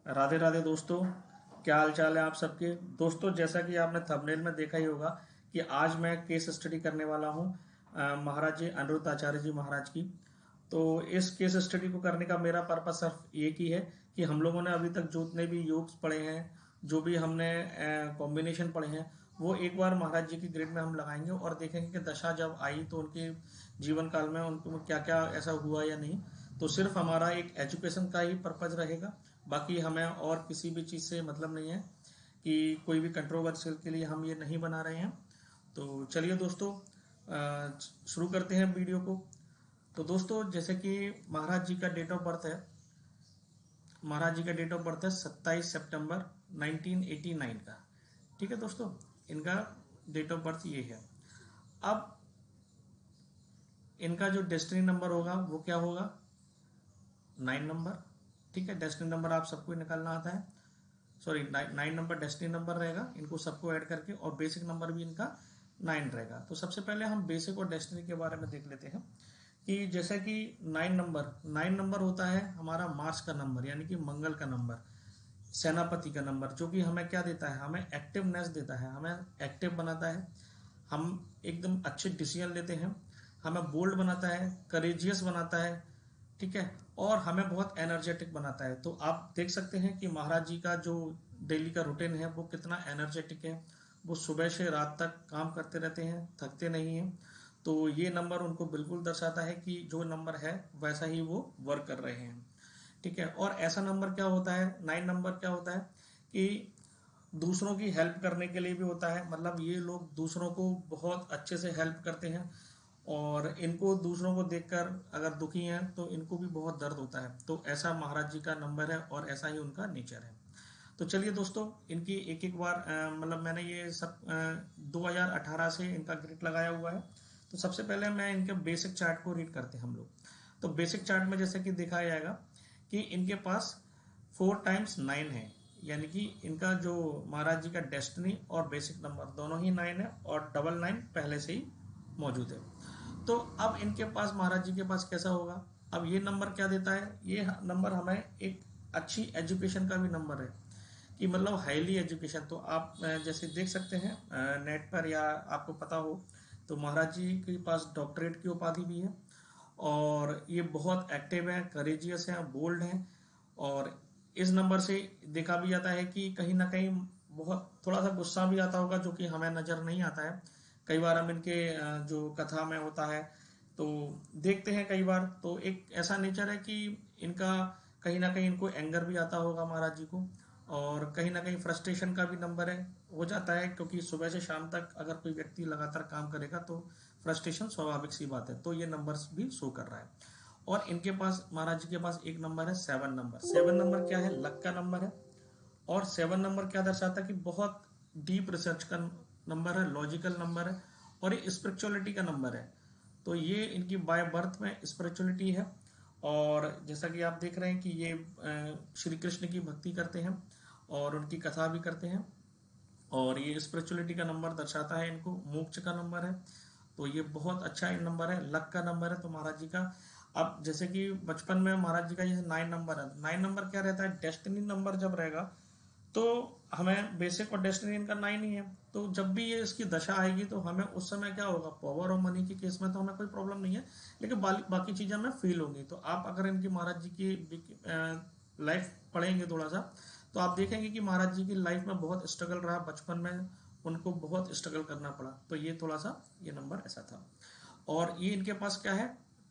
राधे राधे दोस्तों। क्या हाल चाल है आप सबके। दोस्तों, जैसा कि आपने थंबनेल में देखा ही होगा कि आज मैं केस स्टडी करने वाला हूँ महाराज जी अनिरुद्ध आचार्य जी महाराज की। तो इस केस स्टडी को करने का मेरा पर्पस सिर्फ एक ही है कि हम लोगों ने अभी तक जितने भी योग्स पढ़े हैं, जो भी हमने कॉम्बिनेशन पढ़े हैं, वो एक बार महाराज जी की ग्रिड में हम लगाएंगे और देखेंगे कि दशा जब आई तो उनके जीवन काल में उनको क्या क्या ऐसा हुआ या नहीं। तो सिर्फ हमारा एक एजुकेशन का ही पर्पज रहेगा। बाकी हमें और किसी भी चीज़ से मतलब नहीं है कि कोई भी कंट्रोवर्शियल के लिए हम ये नहीं बना रहे हैं। तो चलिए दोस्तों, शुरू करते हैं वीडियो को। तो दोस्तों, जैसे कि महाराज जी का डेट ऑफ बर्थ है, महाराज जी का डेट ऑफ बर्थ है 27 सितंबर 1989 का। ठीक है दोस्तों, इनका डेट ऑफ बर्थ ये है। अब इनका जो डेस्टिनी नंबर होगा वो क्या होगा, 9 नंबर। ठीक है, डेस्टिनी नंबर आप सबको निकालना आता है। सॉरी, 9 नंबर डेस्टिनी नंबर रहेगा, इनको सबको ऐड करके, और बेसिक नंबर भी इनका 9 रहेगा। तो सबसे पहले हम बेसिक और डेस्टिनी के बारे में देख लेते हैं कि जैसे कि 9 नंबर होता है हमारा मार्स का नंबर, यानी कि मंगल का नंबर, सेनापति का नंबर, जो कि हमें क्या देता है, हमें एक्टिवनेस देता है, हमें एक्टिव बनाता है, हम एकदम अच्छे डिसीजन लेते हैं, हमें बोल्ड बनाता है, करेजियस बनाता है। ठीक है, और हमें बहुत एनर्जेटिक बनाता है। तो आप देख सकते हैं कि महाराज जी का जो डेली का रूटीन है वो कितना एनर्जेटिक है। वो सुबह से रात तक काम करते रहते हैं, थकते नहीं हैं। तो ये नंबर उनको बिल्कुल दर्शाता है कि जो नंबर है वैसा ही वो वर्क कर रहे हैं। ठीक है, और ऐसा नंबर क्या होता है, 9 नंबर क्या होता है कि दूसरों की हेल्प करने के लिए भी होता है। मतलब ये लोग दूसरों को बहुत अच्छे से हेल्प करते हैं, और इनको दूसरों को देखकर अगर दुखी हैं तो इनको भी बहुत दर्द होता है। तो ऐसा महाराज जी का नंबर है और ऐसा ही उनका नेचर है। तो चलिए दोस्तों, इनकी एक एक बार मतलब मैंने ये सब 2018 से इनका ग्रिड लगाया हुआ है। तो सबसे पहले मैं इनके बेसिक चार्ट को रीड करते हैं हम लोग। तो बेसिक चार्ट में जैसे कि देखा जाएगा कि इनके पास 4 टाइम्स 9 है, यानी कि इनका जो महाराज जी का डेस्टिनी और बेसिक नंबर दोनों ही 9 है, और डबल 9 पहले से ही मौजूद है। तो अब इनके पास, महाराज जी के पास कैसा होगा। अब ये नंबर क्या देता है, ये नंबर हमें एक अच्छी एजुकेशन का भी नंबर है, कि मतलब हाईली एजुकेशन। तो आप जैसे देख सकते हैं नेट पर, या आपको पता हो तो महाराज जी के पास डॉक्टरेट की उपाधि भी है, और ये बहुत एक्टिव है, करेजियस है, बोल्ड है। और इस नंबर से देखा भी जाता है कि कहीं ना कहीं बहुत थोड़ा सा गुस्सा भी आता होगा, जो कि हमें नजर नहीं आता है। कई बार हम इनके जो कथा में होता है तो देखते हैं, कई बार तो एक ऐसा नेचर है कि इनका कहीं ना कहीं इनको एंगर भी आता होगा महाराज जी को, और कहीं ना कहीं फ्रस्ट्रेशन का भी नंबर है, हो जाता है, क्योंकि सुबह से शाम तक अगर कोई व्यक्ति लगातार काम करेगा तो फ्रस्ट्रेशन स्वाभाविक सी बात है। तो ये नंबर भी शो कर रहा है। और इनके पास, महाराज जी के पास एक नंबर है 7 नंबर। 7 नंबर क्या है, लक का नंबर है। और 7 नंबर क्या दर्शाता है कि बहुत डीप रिसर्च का नंबर है, लॉजिकल नंबर है, और ये स्पिरिचुअलिटी का नंबर है। तो ये इनकी बाय बर्थ में स्पिरिचुअलिटी है। और जैसा कि आप देख रहे हैं कि ये श्री कृष्ण की भक्ति करते हैं और उनकी कथा भी करते हैं। और ये स्पिरिचुअलिटी का नंबर दर्शाता है इनको, मोक्ष का नंबर है। तो ये बहुत अच्छा नंबर है, लक का नंबर है तो महाराज जी का। अब जैसे कि बचपन में महाराज जी का जैसे 9 नंबर है, 9 नंबर क्या रहता है, डेस्टिनी नंबर जब रहेगा तो हमें बेसिक और डेस्टिनी इनका 9 ही है। तो जब भी ये इसकी दशा आएगी तो हमें उस समय क्या होगा, पावर और मनी के केस में तो हमें कोई प्रॉब्लम नहीं है, लेकिन बाकी चीजें हमें फील होंगी। तो आप अगर इनकी महाराज जी की लाइफ पढ़ेंगे थोड़ा सा, तो आप देखेंगे कि महाराज जी की लाइफ में बहुत स्ट्रगल रहा, बचपन में उनको बहुत स्ट्रगल करना पड़ा। तो ये थोड़ा सा ये नंबर ऐसा था। और ये इनके पास क्या है,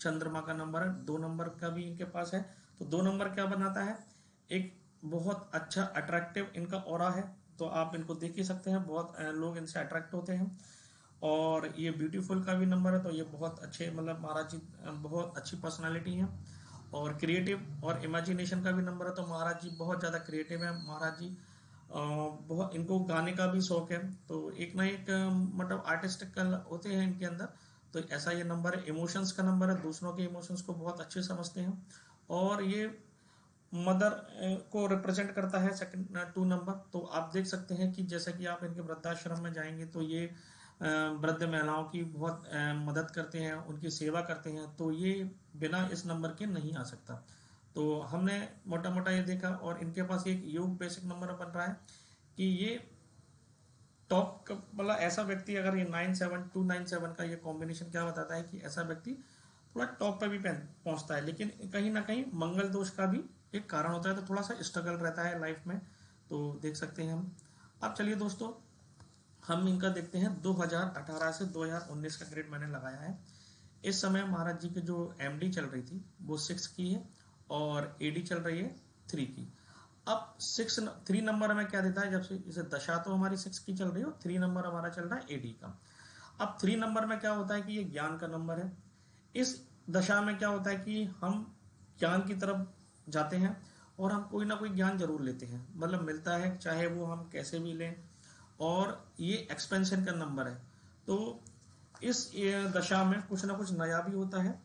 चंद्रमा का नंबर है, 2 नंबर का भी इनके पास है। तो 2 नंबर क्या बनाता है, एक बहुत अच्छा अट्रैक्टिव इनका ऑरा है। तो आप इनको देख ही सकते हैं, बहुत लोग इनसे अट्रैक्ट होते हैं। और ये ब्यूटीफुल का भी नंबर है, तो ये बहुत अच्छे, मतलब महाराज जी बहुत अच्छी पर्सनालिटी है। और क्रिएटिव और इमेजिनेशन का भी नंबर है, तो महाराज जी बहुत ज़्यादा क्रिएटिव है। महाराज जी बहुत, इनको गाने का भी शौक है, तो एक ना एक मतलब आर्टिस्टिक होते हैं इनके अंदर। तो ऐसा ये नंबर है, इमोशंस का नंबर है, दूसरों के इमोशंस को बहुत अच्छे समझते हैं। और ये मदर को रिप्रेजेंट करता है सेकंड 2 नंबर। तो आप देख सकते हैं कि जैसे कि आप इनके वृद्धाश्रम में जाएंगे तो ये वृद्ध महिलाओं की बहुत मदद करते हैं, उनकी सेवा करते हैं। तो ये बिना इस नंबर के नहीं आ सकता। तो हमने मोटा मोटा ये देखा, और इनके पास एक योग बेसिक नंबर बन रहा है कि ये टॉप मतलब ऐसा व्यक्ति, अगर ये 97297 का ये कॉम्बिनेशन क्या बताता है कि ऐसा व्यक्ति थोड़ा टॉप पे भी पहुंचता है, लेकिन कहीं ना कहीं मंगल दोष का भी एक कारण होता है, तो थोड़ा सा स्ट्रगल रहता है लाइफ में, तो देख सकते हैं हम। अब चलिए दोस्तों, हम इनका देखते हैं 2018 से 2019 का ग्रेड मैंने लगाया है। इस समय महाराज जी की जो एमडी चल रही थी वो 6 की है, और एडी चल रही है 3 की। अब 3 नंबर में क्या देता है, जब से इसे दशा तो हमारी 6 की चल रही है, 3 नंबर हमारा चल रहा है एडी का। अब 3 नंबर में क्या होता है कि ये ज्ञान का नंबर है। इस दशा में क्या होता है कि हम ज्ञान की तरफ जाते हैं, और हम कोई ना कोई ज्ञान जरूर लेते हैं, मतलब मिलता है, चाहे वो हम कैसे भी लें, और ये एक्सपेंशन का नंबर है। तो इस दशा में कुछ ना कुछ नया भी होता है,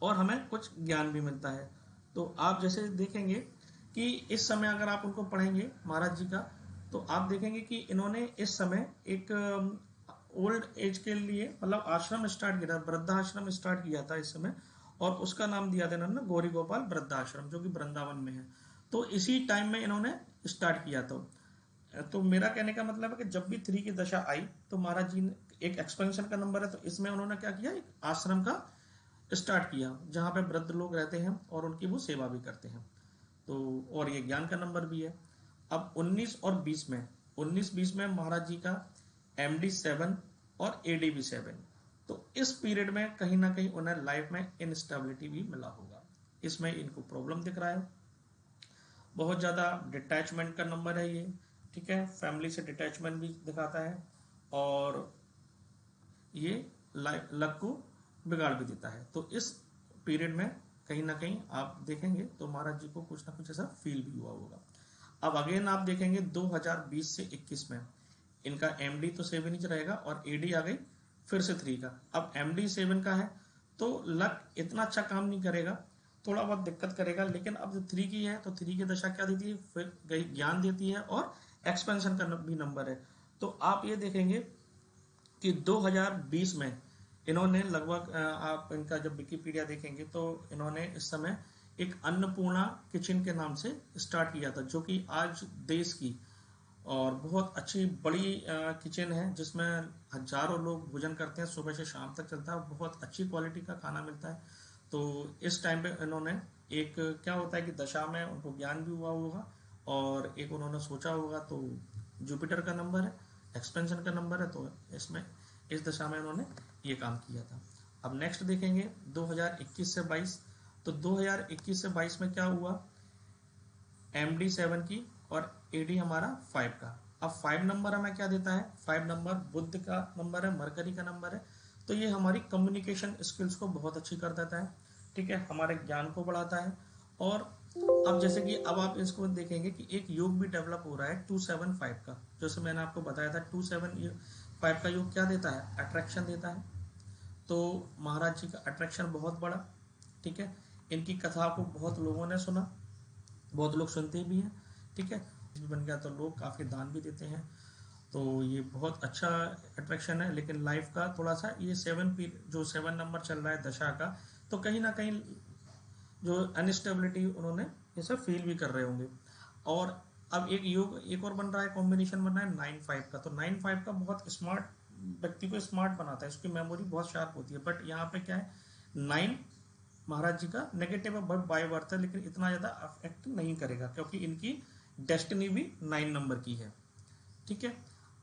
और हमें कुछ ज्ञान भी मिलता है। तो आप जैसे देखेंगे कि इस समय अगर आप उनको पढ़ेंगे महाराज जी का, तो आप देखेंगे कि इन्होंने इस समय एक ओल्ड एज के लिए मतलब आश्रम स्टार्ट किया था, वृद्धाश्रम स्टार्ट किया था इस समय, और उसका नाम दिया था इन्होंने गौरी गोपाल वृद्धाश्रम, जो कि वृंदावन में है। तो इसी टाइम में इन्होंने स्टार्ट किया था। तो मेरा कहने का मतलब है कि जब भी 3 की दशा आई, तो महाराज जी ने एक एक्सपेंशन का नंबर है, तो इसमें उन्होंने क्या किया, एक आश्रम का स्टार्ट किया, जहाँ पे वृद्ध लोग रहते हैं और उनकी वो सेवा भी करते हैं। तो और ये ज्ञान का नंबर भी है। अब 19 और 20 में, 19-20 में महाराज जी का MD 7 और AD भी 7। तो इस पीरियड में कहीं ना कहीं उन्हें लाइफ में इंस्टेबिलिटी भी मिला होगा। इसमें इनको प्रॉब्लम दिख रहा है, बहुत ज़्यादा डिटैचमेंट का नंबर है ये, ठीक है, फैमिली से डिटैचमेंट भी दिखाता है, और ये लक को बिगाड़ भी देता है। तो इस पीरियड में कहीं ना कहीं आप देखेंगे तो महाराज जी को कुछ ना कुछ ऐसा फील भी हुआ होगा। अब अगेन आप देखेंगे 2020 से 21 में इनका MD तो 7 इंच रहेगा, और AD आ गई फिर से 3 का। अब MD 7 का है, तो लक इतना अच्छा काम नहीं करेगा, थोड़ा बहुत दिक्कत करेगा, लेकिन अब जो 3 की है, तो 3 की दशा क्या देती है, फिर गई ज्ञान देती है, और एक्सपेंशन का भी नंबर है। तो आप ये देखेंगे कि 2020 में इन्होंने लगभग आप इनका जब विकिपीडिया देखेंगे तो इन्होंने इस समय एक अन्नपूर्णा किचन के नाम से स्टार्ट किया था, जो कि आज देश की और बहुत अच्छी बड़ी किचन है, जिसमें हजारों लोग भोजन करते हैं, सुबह से शाम तक चलता है, बहुत अच्छी क्वालिटी का खाना मिलता है। तो इस टाइम पे इन्होंने एक क्या होता है कि दशा में उनको ज्ञान भी हुआ होगा, और एक उन्होंने सोचा होगा, तो जुपिटर का नंबर है, एक्सपेंशन का नंबर है, तो इसमें इस दशा में उन्होंने ये काम किया था। अब नेक्स्ट देखेंगे 2021 से 22। तो 2021 से 22 में क्या हुआ, MD 7 की और AD हमारा 5 का। अब 5 नंबर हमें क्या देता है, 5 नंबर बुध का नंबर है, मरकरी का नंबर है। तो ये हमारी कम्युनिकेशन स्किल्स को बहुत अच्छी कर देता है, ठीक है, हमारे ज्ञान को बढ़ाता है। और अब जैसे कि अब आप इसको देखेंगे कि एक योग भी डेवलप हो रहा है 275 का, जैसे मैंने आपको बताया था 275 का योग क्या देता है, अट्रैक्शन देता है। तो महाराज जी का अट्रैक्शन बहुत बड़ा, ठीक है, इनकी कथा को बहुत लोगों ने सुना, बहुत लोग सुनते भी हैं, ठीक है, बन गया तो लोग काफ़ी दान भी देते हैं। तो ये बहुत अच्छा अट्रैक्शन है। लेकिन लाइफ का थोड़ा सा ये 7 नंबर चल रहा है दशा का, तो कहीं ना कहीं जो अनस्टेबिलिटी उन्होंने ये सब फील भी कर रहे होंगे। और अब एक योग एक और बन रहा है, कॉम्बिनेशन बन रहा है 9-5 का। तो 9-5 का बहुत स्मार्ट व्यक्ति को स्मार्ट बनाता है, उसकी मेमोरी बहुत शार्प होती है। बट यहाँ पे क्या है, 9 महाराज जी का नेगेटिव है, बट बाय बर्थ है, लेकिन इतना ज़्यादा अफेक्ट नहीं करेगा, क्योंकि इनकी डेस्टिनी भी 9 नंबर की है, ठीक है।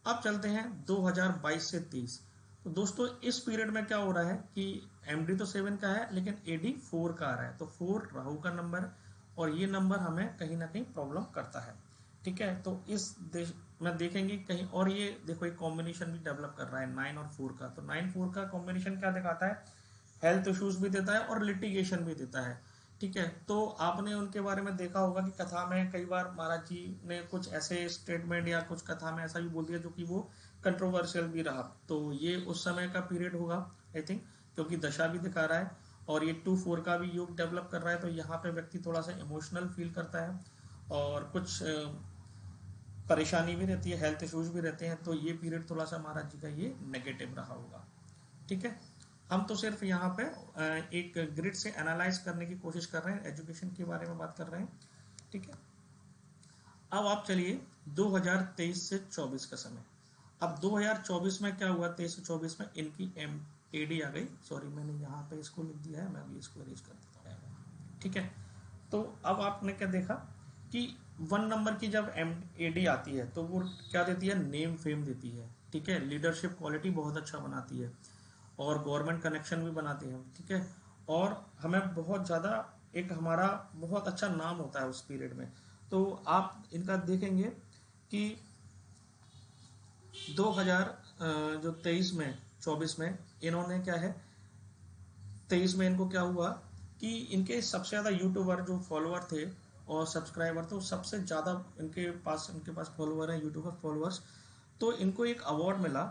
अब चलते हैं 2022 से 23। तो दोस्तों इस पीरियड में क्या हो रहा है कि MD तो 7 का है, लेकिन AD 4 का आ रहा है। तो 4 राहु का नंबर है, और ये नंबर हमें कहीं ना कहीं प्रॉब्लम करता है, ठीक है। तो इस देश में देखेंगे कहीं, और ये देखो एक कॉम्बिनेशन भी डेवलप कर रहा है 9 और 4 का। तो 9-4 का कॉम्बिनेशन क्या दिखाता है, हेल्थ इश्यूज भी देता है और लिटिगेशन भी देता है, ठीक है। तो आपने उनके बारे में देखा होगा कि कथा में कई बार महाराज जी ने कुछ ऐसे स्टेटमेंट या कुछ कथा में ऐसा भी बोल दिया जो कि वो कंट्रोवर्शियल भी रहा। तो ये उस समय का पीरियड होगा आई थिंक, क्योंकि दशा भी दिखा रहा है, और ये 2-4 का भी योग डेवलप कर रहा है। तो यहाँ पे व्यक्ति थोड़ा सा इमोशनल फील करता है, और कुछ परेशानी भी रहती है, हेल्थ इश्यूज भी रहते हैं। तो ये पीरियड थोड़ा सा महाराज जी का ये नेगेटिव रहा होगा, ठीक है। हम तो सिर्फ यहाँ पे एक ग्रिड से एनालाइज करने की कोशिश कर रहे हैं, एजुकेशन के बारे में बात कर रहे हैं, ठीक है। अब आप चलिए 2023 से 24 का समय। अब 2024 में क्या हुआ, 23 से 24 में इनकी एडी आ गई। सॉरी, मैंने यहाँ पे इसको लिख दिया है, मैं अभी इसको अरेंज कर देता हूँ, ठीक है। तो अब आपने क्या देखा कि 1 नंबर की जब एडी आती है तो वो क्या देती है, नेम फेम देती है, ठीक है। लीडरशिप क्वालिटी बहुत अच्छा बनाती है और गवर्नमेंट कनेक्शन भी बनाती है, ठीक है। और हमें बहुत ज़्यादा एक हमारा बहुत अच्छा नाम होता है उस पीरियड में। तो आप इनका देखेंगे कि 2023 में 24 में इन्होंने क्या है, 23 में इनको क्या हुआ कि इनके सबसे ज़्यादा यूट्यूबर जो फॉलोअर थे और सब्सक्राइबर थे, सबसे ज़्यादा इनके पास फॉलोअर हैं, यूट्यूबर फॉलोअर्स। तो इनको एक अवार्ड मिला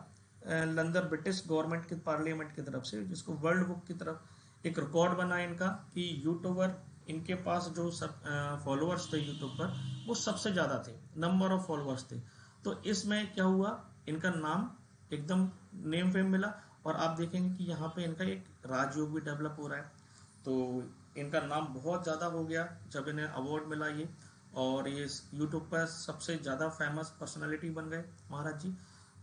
लंदन ब्रिटिश गवर्नमेंट के पार्लियामेंट की तरफ से, जिसको वर्ल्ड बुक की तरफ एक रिकॉर्ड बना इनका कि यूट्यूबर, इनके पास जो सब फॉलोअर्स थे यूट्यूब पर वो सबसे ज़्यादा थे, नंबर ऑफ फॉलोअर्स थे। तो इसमें क्या हुआ, इनका नाम एकदम नेम फेम मिला। और आप देखेंगे कि यहाँ पे इनका एक राजयोग भी डेवलप हो रहा है। तो इनका नाम बहुत ज़्यादा हो गया जब इन्हें अवार्ड मिला ये, और ये यूट्यूब पर सबसे ज़्यादा फेमस पर्सनालिटी बन गए महाराज जी।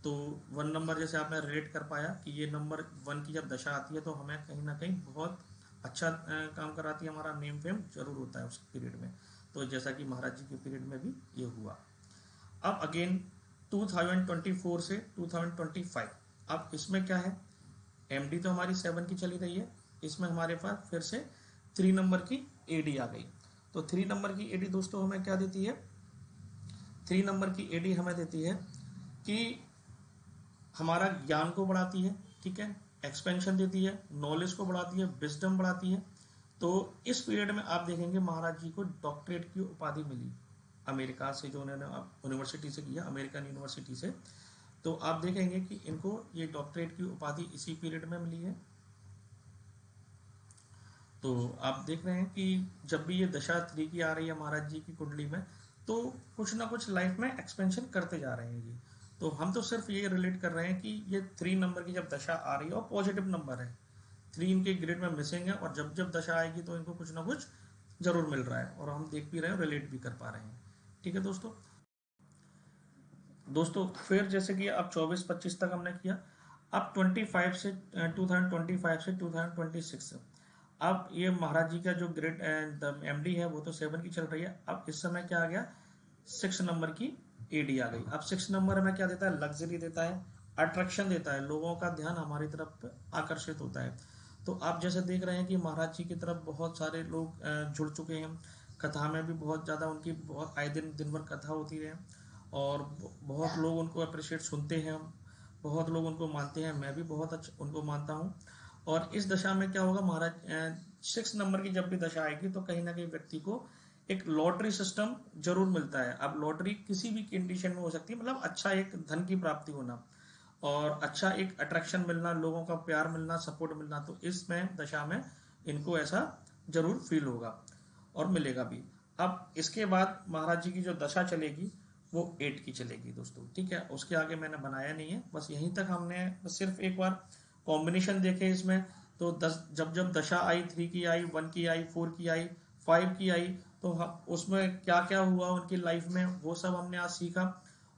तो 1 नंबर जैसे आपने रिलेट कर पाया कि ये नंबर 1 की जब दशा आती है तो हमें कहीं ना कहीं बहुत अच्छा काम कराती है, हमारा नेम फेम जरूर होता है उस पीरियड में। तो जैसा कि महाराज जी के पीरियड में भी ये हुआ। अब अगेन 2024 से 2025, अब इसमें क्या है, एमडी तो हमारी 7 की चली रही है, इसमें हमारे पास फिर से 3 नंबर की एडी आ गई। तो 3 नंबर की एडी दोस्तों हमें क्या देती है, 3 नंबर की एडी हमें देती है कि हमारा ज्ञान को बढ़ाती है, ठीक है, एक्सपेंशन देती है, नॉलेज को बढ़ाती है, विजडम बढ़ाती है। तो इस पीरियड में आप देखेंगे महाराज जी को डॉक्टरेट की उपाधि मिली अमेरिका से, जो उन्होंने यूनिवर्सिटी से किया, अमेरिकन यूनिवर्सिटी से। तो आप देखेंगे कि इनको ये डॉक्टरेट की उपाधि इसी पीरियड में मिली है। तो आप देख रहे हैं कि जब भी ये दशा 3 की आ रही है महाराज जी की कुंडली में, तो कुछ ना कुछ लाइफ में एक्सपेंशन करते जा रहे हैं ये। तो हम तो सिर्फ ये रिलेट कर रहे हैं कि ये 3 नंबर की जब दशा आ रही है और पॉजिटिव नंबर है, 3 इनके ग्रिड में मिसिंग है, और जब जब दशा आएगी तो इनको कुछ ना कुछ जरूर मिल रहा है, और हम देख भी रहे हैं, रिलेट भी कर पा रहे हैं, ठीक है दोस्तों। फिर जैसे कि अब 24-25 तक हमने किया, अब 25 से 2025 से 2026, अब ये महाराज जी का जो ग्रेड एमडी है वो तो 7 की चल रही है। अब इस समय क्या आ गया, 6 नंबर की एडी आ गई। अब 6 नंबर में क्या देता है, लग्जरी देता है, अट्रैक्शन देता है, लोगों का ध्यान हमारी तरफ आकर्षित होता है। तो आप जैसे देख रहे हैं कि महाराज जी की तरफ बहुत सारे लोग जुड़ चुके हैं, कथा में भी बहुत ज़्यादा उनकी बहुत आए दिन दिन भर कथा होती है, और बहुत लोग उनको अप्रिशिएट सुनते हैं, बहुत लोग उनको मानते हैं, मैं भी बहुत अच्छा उनको मानता हूँ। और इस दशा में क्या होगा महाराज, 6 नंबर की जब भी दशा आएगी तो कहीं ना कहीं व्यक्ति को एक लॉटरी सिस्टम जरूर मिलता है। अब लॉटरी किसी भी कंडीशन में हो सकती है, मतलब अच्छा एक धन की प्राप्ति होना और अच्छा एक अट्रैक्शन मिलना, लोगों का प्यार मिलना, सपोर्ट मिलना। तो इसमें दशा में इनको ऐसा जरूर फील होगा और मिलेगा भी। अब इसके बाद महाराज जी की जो दशा चलेगी वो 8 की चलेगी दोस्तों, ठीक है। उसके आगे मैंने बनाया नहीं है, बस यहीं तक हमने सिर्फ एक बार कॉम्बिनेशन देखे इसमें। तो 10 जब जब दशा आई, 3 की आई, 1 की आई, 4 की आई, 5 की आई, तो उसमें क्या क्या हुआ उनकी लाइफ में वो सब हमने आज सीखा।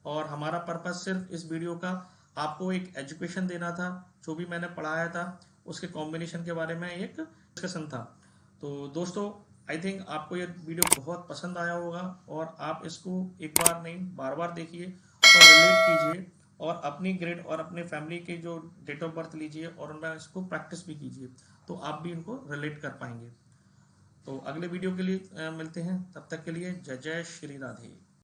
और हमारा पर्पज सिर्फ इस वीडियो का आपको एक एजुकेशन देना था, जो भी मैंने पढ़ाया था उसके कॉम्बिनेशन के बारे में एक डिस्कशन था। तो दोस्तों आई थिंक आपको ये वीडियो बहुत पसंद आया होगा, और आप इसको एक बार नहीं बार बार देखिए और रिलेट कीजिए, और अपनी ग्रेड और अपने फैमिली के जो डेट ऑफ बर्थ लीजिए और उनमें इसको प्रैक्टिस भी कीजिए, तो आप भी इनको रिलेट कर पाएंगे। तो अगले वीडियो के लिए मिलते हैं, तब तक के लिए जय जय श्री राधे।